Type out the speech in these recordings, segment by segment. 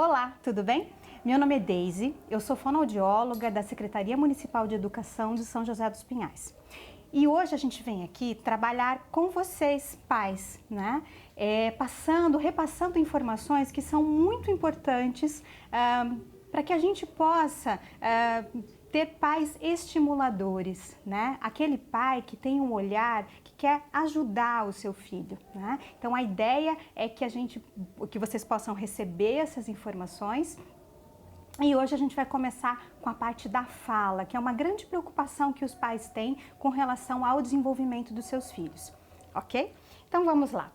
Olá, tudo bem? Meu nome é Deise, eu sou fonoaudióloga da Secretaria Municipal de Educação de São José dos Pinhais. E hoje a gente vem aqui trabalhar com vocês, pais, né? Repassando informações que são muito importantes para que a gente possa ter pais estimuladores, né? Aquele pai que tem um olhar que quer ajudar o seu filho, né? Então a ideia é que vocês possam receber essas informações. E hoje a gente vai começar com a parte da fala, que é uma grande preocupação que os pais têm com relação ao desenvolvimento dos seus filhos, ok? Então vamos lá.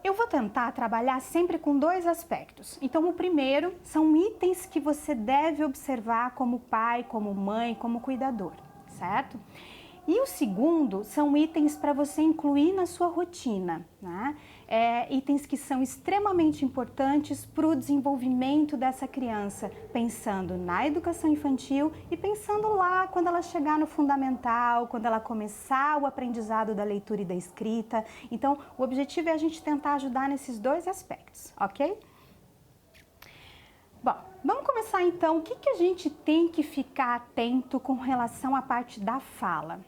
Eu vou tentar trabalhar sempre com dois aspectos. Então o primeiro são itens que você deve observar como pai, como mãe, como cuidador, certo? E o segundo são itens para você incluir na sua rotina, né? Itens que são extremamente importantes para o desenvolvimento dessa criança, pensando na educação infantil e pensando lá quando ela chegar no fundamental, quando ela começar o aprendizado da leitura e da escrita. Então, o objetivo é a gente tentar ajudar nesses dois aspectos, ok? Bom, vamos começar então. O que a gente tem que ficar atento com relação à parte da fala?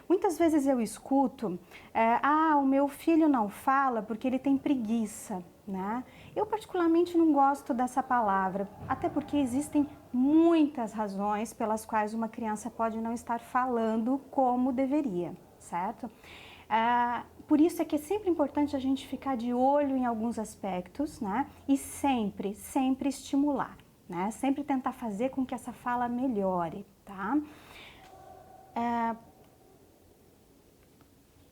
Muitas vezes eu escuto, o meu filho não fala porque ele tem preguiça, né? Eu particularmente não gosto dessa palavra, até porque existem muitas razões pelas quais uma criança pode não estar falando como deveria, certo? Por isso é que é sempre importante a gente ficar de olho em alguns aspectos, né? E sempre estimular, né? Sempre tentar fazer com que essa fala melhore, tá?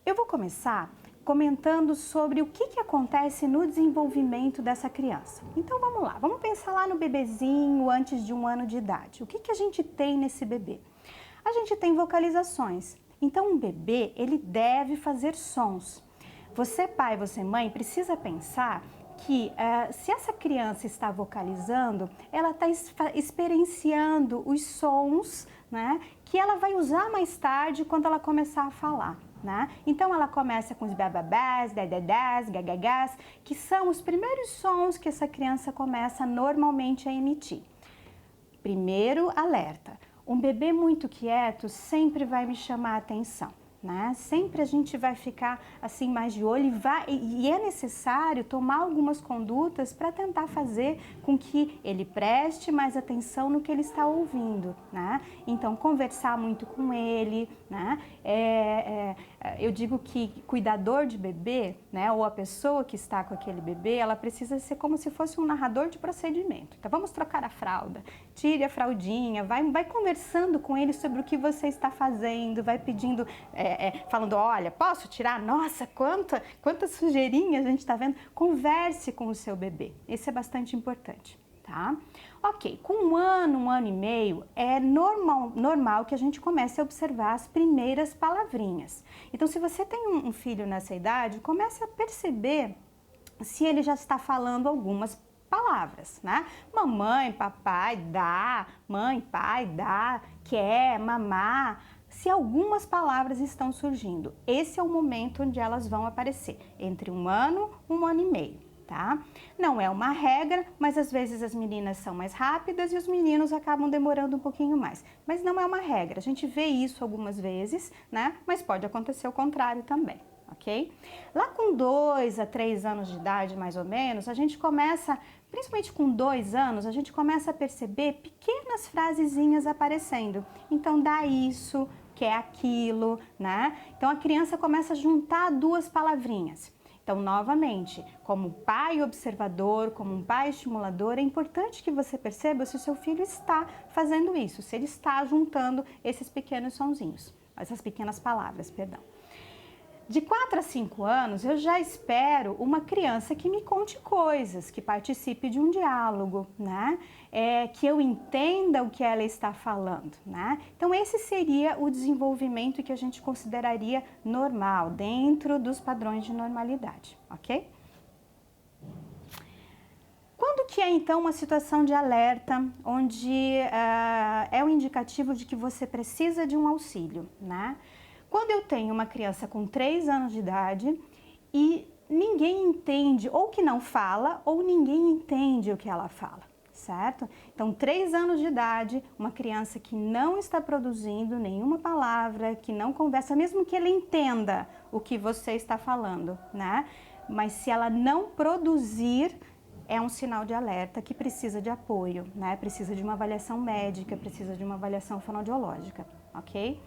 Eu vou começar comentando sobre o que acontece no desenvolvimento dessa criança. Então vamos lá, vamos pensar lá no bebezinho antes de 1 ano de idade. O que a gente tem nesse bebê? A gente tem vocalizações. Então um bebê, ele deve fazer sons. Você pai, você mãe, precisa pensar que se essa criança está vocalizando, ela está experienciando os sons, né, que ela vai usar mais tarde quando ela começar a falar. Né? Então ela começa com os bababás, dadadás, gagagás, que são os primeiros sons que essa criança começa normalmente a emitir. Primeiro alerta, um bebê muito quieto sempre vai me chamar a atenção. Né? Sempre a gente vai ficar assim mais de olho e é necessário tomar algumas condutas para tentar fazer com que ele preste mais atenção no que ele está ouvindo, né? Então conversar muito com ele, né? Eu digo que cuidador de bebê, né? Ou a pessoa que está com aquele bebê, ela precisa ser como se fosse um narrador de procedimento. Então vamos trocar a fralda, tire a fraldinha, vai conversando com ele sobre o que você está fazendo, vai pedindo falando, olha, posso tirar? Nossa, quantas sujeirinhas a gente está vendo. Converse com o seu bebê, esse é bastante importante, tá? Ok, com 1 ano e meio, é normal que a gente comece a observar as primeiras palavrinhas. Então, se você tem um filho nessa idade, comece a perceber se ele já está falando algumas palavras, né? Mamãe, papai, dá, mãe, pai, dá, quer, mamar. Se algumas palavras estão surgindo, esse é o momento onde elas vão aparecer, entre 1 ano e 1 ano e meio, tá? Não é uma regra, mas às vezes as meninas são mais rápidas e os meninos acabam demorando um pouquinho mais. Mas não é uma regra, a gente vê isso algumas vezes, né? Mas pode acontecer o contrário também, ok? Lá com 2 a 3 anos de idade, mais ou menos, a gente começa, principalmente com 2 anos, a gente começa a perceber pequenas frasezinhas aparecendo. Então, dá isso, quer aquilo, né? Então, a criança começa a juntar 2 palavrinhas. Então, novamente, como pai observador, como um pai estimulador, é importante que você perceba se o seu filho está fazendo isso, se ele está juntando esses pequenos sonzinhos, essas pequenas palavras, perdão. De 4 a 5 anos, eu já espero uma criança que me conte coisas, que participe de um diálogo, né? Que eu entenda o que ela está falando, né? Então, esse seria o desenvolvimento que a gente consideraria normal, dentro dos padrões de normalidade, ok? Quando que é, então, uma situação de alerta, onde é um indicativo de que você precisa de um auxílio, né? Quando eu tenho uma criança com 3 anos de idade e ninguém entende, ou que não fala, ou ninguém entende o que ela fala, certo? Então, 3 anos de idade, uma criança que não está produzindo nenhuma palavra, que não conversa, mesmo que ele entenda o que você está falando, né? Mas se ela não produzir, é um sinal de alerta que precisa de apoio, né? Precisa de uma avaliação médica, precisa de uma avaliação fonoaudiológica, ok?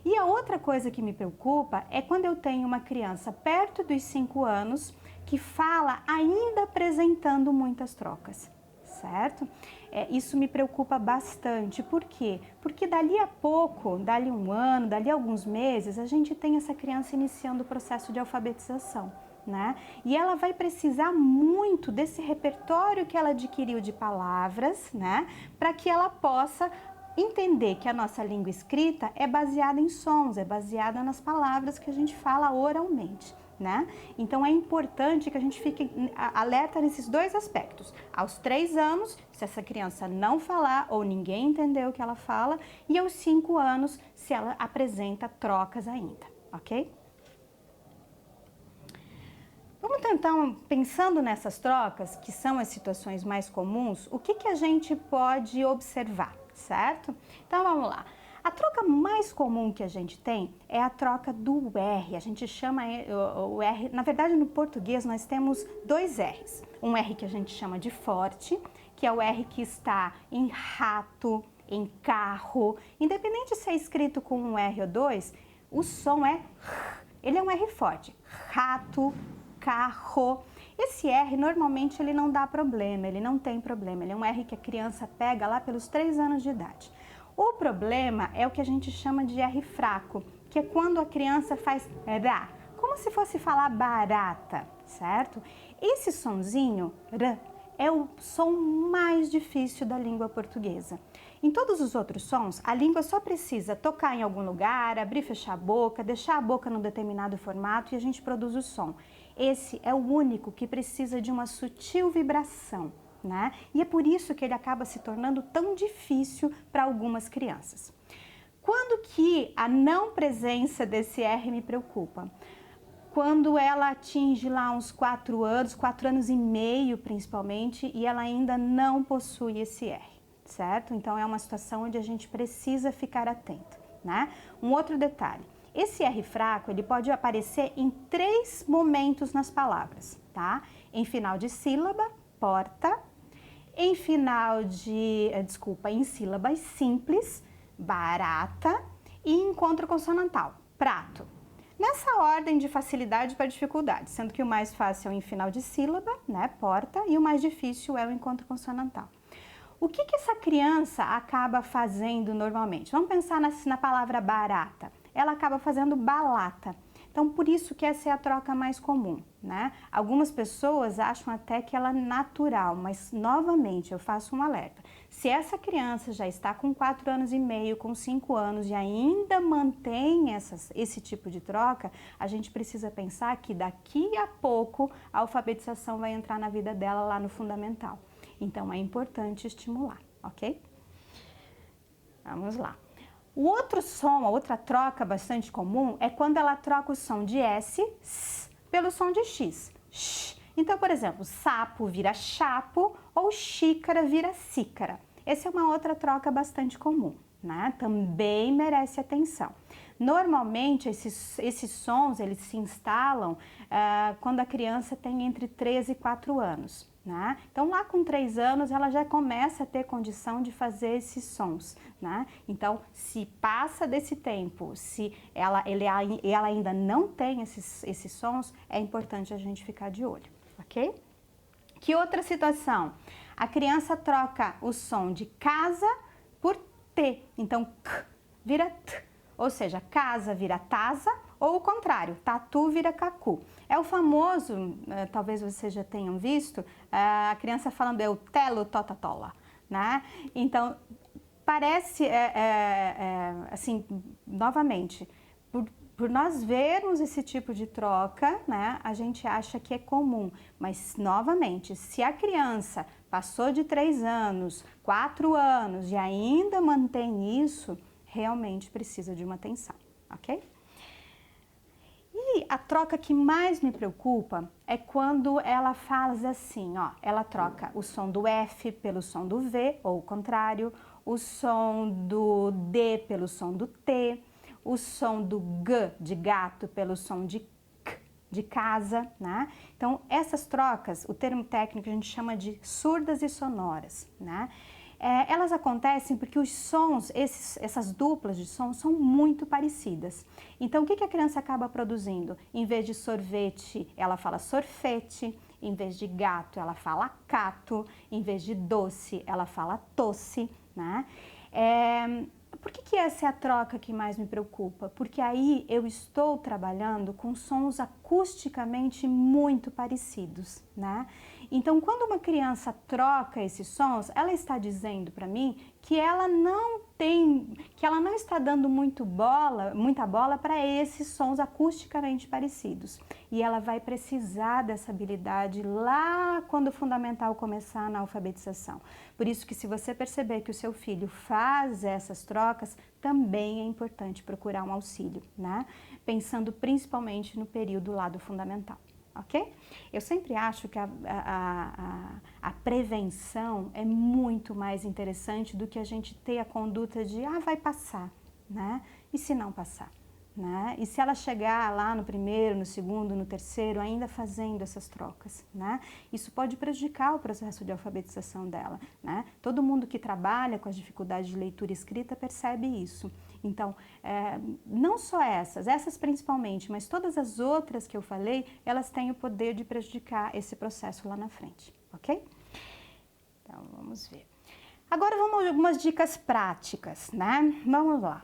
E a outra coisa que me preocupa é quando eu tenho uma criança perto dos 5 anos que fala ainda apresentando muitas trocas, certo? Isso me preocupa bastante. Por quê? Porque dali a pouco, dali um ano, dali alguns meses, a gente tem essa criança iniciando o processo de alfabetização, né? E ela vai precisar muito desse repertório que ela adquiriu de palavras, né? Para que ela possa entender que a nossa língua escrita é baseada em sons, é baseada nas palavras que a gente fala oralmente, né? Então é importante que a gente fique alerta nesses 2 aspectos. Aos 3 anos, se essa criança não falar ou ninguém entender o que ela fala, e aos 5 anos, se ela apresenta trocas ainda, ok? Vamos tentar, pensando nessas trocas, que são as situações mais comuns, o que a gente pode observar, certo? Então vamos lá. A troca mais comum que a gente tem é a troca do R. A gente chama o R, na verdade no português nós temos 2 R's. Um R que a gente chama de forte, que é o R que está em rato, em carro. Independente se é escrito com um R ou 2, o som é R. Ele é um R forte. Rato, carro. Esse R normalmente ele não dá problema, ele não tem problema, ele é um R que a criança pega lá pelos 3 anos de idade. O problema é o que a gente chama de R fraco, que é quando a criança faz rá, como se fosse falar barata, certo? Esse sonzinho, rã, é o som mais difícil da língua portuguesa. Em todos os outros sons, a língua só precisa tocar em algum lugar, abrir e fechar a boca, deixar a boca num determinado formato e a gente produz o som. Esse é o único que precisa de uma sutil vibração, né? E é por isso que ele acaba se tornando tão difícil para algumas crianças. Quando que a não presença desse R me preocupa? Quando ela atinge lá uns 4 anos e meio principalmente, e ela ainda não possui esse R, certo? Então é uma situação onde a gente precisa ficar atento, né? Um outro detalhe, esse R fraco, ele pode aparecer em 3 momentos nas palavras, tá? Em final de sílaba, porta, em em sílabas simples, barata, e em encontro consonantal, prato. Nessa ordem de facilidade para dificuldade, sendo que o mais fácil é o em final de sílaba, né, porta, e o mais difícil é o encontro consonantal. O que essa criança acaba fazendo normalmente? Vamos pensar na palavra barata. Ela acaba fazendo balata. Então, por isso que essa é a troca mais comum, né? Algumas pessoas acham até que ela é natural, mas, novamente, eu faço um alerta. Se essa criança já está com 4 anos e meio, com 5 anos e ainda mantém esse tipo de troca, a gente precisa pensar que daqui a pouco a alfabetização vai entrar na vida dela lá no fundamental. Então, é importante estimular, ok? Vamos lá. O outro som, a outra troca bastante comum é quando ela troca o som de S pelo som de X. Sh. Então, por exemplo, sapo vira chapo ou xícara vira xícara. Essa é uma outra troca bastante comum, né? Também merece atenção. Normalmente, esses sons eles se instalam quando a criança tem entre 3 e 4 anos. Né? Então, lá com 3 anos, ela já começa a ter condição de fazer esses sons. Né? Então, se passa desse tempo, se ela ainda não tem esses sons, é importante a gente ficar de olho, ok? Que outra situação? A criança troca o som de casa por T. Então, K vira T. Ou seja, casa vira taza ou o contrário, tatu vira cacu. É o famoso, talvez vocês já tenham visto, a criança falando eu telo totatola, né? Então, parece, assim, novamente, por nós vermos esse tipo de troca, né, a gente acha que é comum, mas, novamente, se a criança passou de 3 anos, 4 anos e ainda mantém isso, realmente precisa de uma atenção, ok? E a troca que mais me preocupa é quando ela faz assim, ó, ela troca o som do F pelo som do V, ou o contrário, o som do D pelo som do T, o som do G de gato pelo som de K de casa, né? Então, essas trocas, o termo técnico a gente chama de surdas e sonoras, né? Elas acontecem porque os sons, essas duplas de som são muito parecidas. Então, o que a criança acaba produzindo? Em vez de sorvete, ela fala sorfete. Em vez de gato, ela fala cato. Em vez de doce, ela fala tosse, né? Por que essa é a troca que mais me preocupa? Porque aí eu estou trabalhando com sons acusticamente muito parecidos, né? Então, quando uma criança troca esses sons, ela está dizendo para mim que ela não está dando muita bola para esses sons acusticamente parecidos. E ela vai precisar dessa habilidade lá quando o fundamental começar na alfabetização. Por isso que se você perceber que o seu filho faz essas trocas, também é importante procurar um auxílio, né? Pensando principalmente no período lá do fundamental. Ok? Eu sempre acho que a prevenção é muito mais interessante do que a gente ter a conduta de, vai passar, né? E se não passar? Né? E se ela chegar lá no primeiro, no segundo, no terceiro, ainda fazendo essas trocas, né? Isso pode prejudicar o processo de alfabetização dela, né? Todo mundo que trabalha com as dificuldades de leitura e escrita percebe isso. Então, não só essas principalmente, mas todas as outras que eu falei, elas têm o poder de prejudicar esse processo lá na frente, ok? Então, vamos ver. Agora vamos a algumas dicas práticas, né? Vamos lá.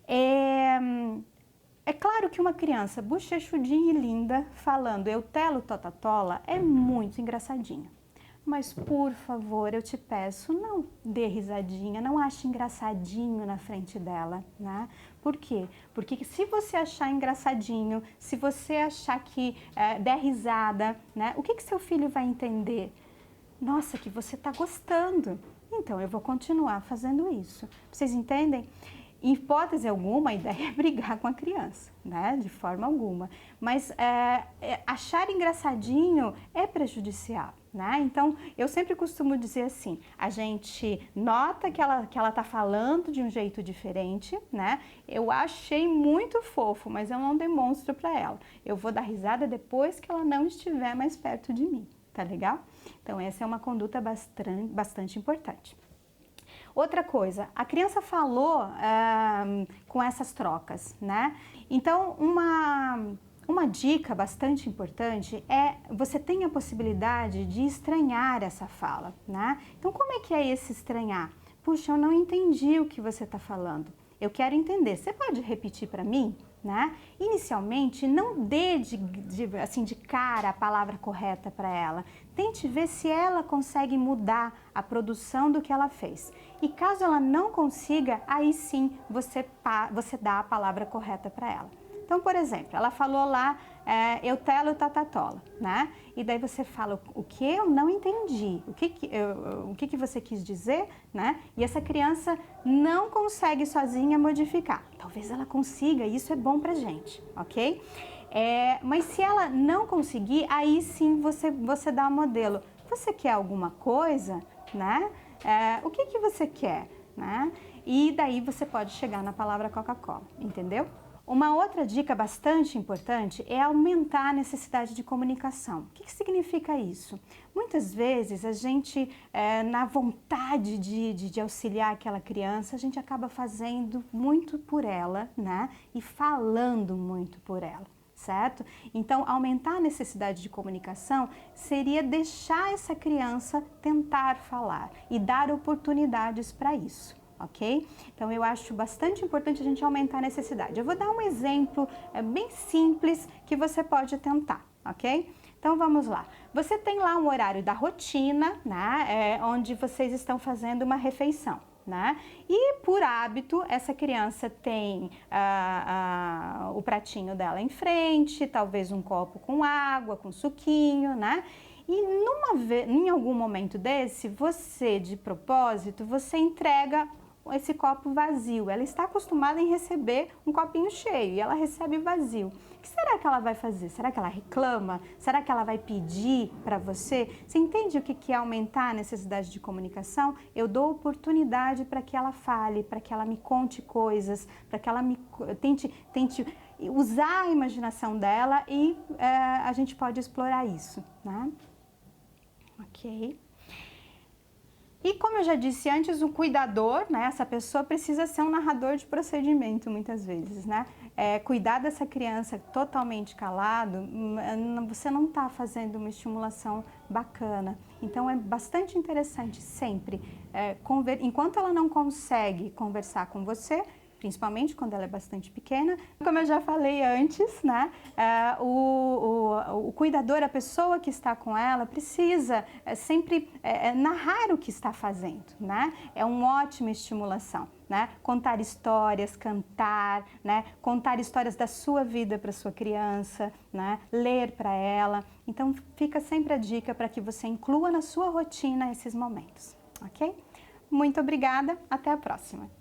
É claro que uma criança bochechudinha e linda falando eu telo totatola é muito engraçadinho. Mas, por favor, eu te peço, não dê risadinha, não ache engraçadinho na frente dela, né? Por quê? Porque se você achar engraçadinho, se você achar que der risada, né? O que seu filho vai entender? Nossa, que você está gostando. Então, eu vou continuar fazendo isso. Vocês entendem? Em hipótese alguma, a ideia é brigar com a criança, né? De forma alguma. Mas achar engraçadinho é prejudicial, né? Então, eu sempre costumo dizer assim, a gente nota que ela tá falando de um jeito diferente, né? Eu achei muito fofo, mas eu não demonstro para ela. Eu vou dar risada depois que ela não estiver mais perto de mim, tá legal? Então, essa é uma conduta bastante importante. Outra coisa, a criança falou com essas trocas, né? Então, uma dica bastante importante é você tem a possibilidade de estranhar essa fala, né? Então, como é que é esse estranhar? Puxa, eu não entendi o que você está falando. Eu quero entender. Você pode repetir para mim? Né? Inicialmente, não dê de cara a palavra correta para ela. Tente ver se ela consegue mudar a produção do que ela fez. E caso ela não consiga, aí sim você dá a palavra correta para ela. Então, por exemplo, ela falou lá, eu telo tatatola, né? E daí você fala, o que eu não entendi, o que você quis dizer, né? E essa criança não consegue sozinha modificar. Talvez ela consiga, e isso é bom pra gente, ok? Mas se ela não conseguir, aí sim você dá um modelo. Você quer alguma coisa, né? O que você quer, né? E daí você pode chegar na palavra Coca-Cola, entendeu? Uma outra dica bastante importante é aumentar a necessidade de comunicação. O que significa isso? Muitas vezes a gente, na vontade de auxiliar aquela criança, a gente acaba fazendo muito por ela, né? E falando muito por ela, certo? Então, aumentar a necessidade de comunicação seria deixar essa criança tentar falar e dar oportunidades para isso. Ok? Então, eu acho bastante importante a gente aumentar a necessidade. Eu vou dar um exemplo bem simples que você pode tentar, ok? Então, vamos lá. Você tem lá um horário da rotina, né? Onde vocês estão fazendo uma refeição, né? E, por hábito, essa criança tem o pratinho dela em frente, talvez um copo com água, com suquinho, né? E em algum momento desse, você, de propósito, você entrega esse copo vazio. Ela está acostumada em receber um copinho cheio e ela recebe vazio. O que será que ela vai fazer? Será que ela reclama? Será que ela vai pedir para você? Você entende o que é aumentar a necessidade de comunicação? Eu dou oportunidade para que ela fale, para que ela me conte coisas, para que ela me tente usar a imaginação dela e a gente pode explorar isso, né? Ok. E como eu já disse antes, o cuidador, né, essa pessoa precisa ser um narrador de procedimento muitas vezes, né? Cuidar dessa criança totalmente calado, você não está fazendo uma estimulação bacana. Então é bastante interessante sempre, enquanto ela não consegue conversar com você, principalmente quando ela é bastante pequena. Como eu já falei antes, né, o cuidador, a pessoa que está com ela, precisa sempre narrar o que está fazendo, né? É uma ótima estimulação, né? Contar histórias, cantar, né? Contar histórias da sua vida para sua criança, né? Ler para ela. Então, fica sempre a dica para que você inclua na sua rotina esses momentos, ok? Muito obrigada, até a próxima!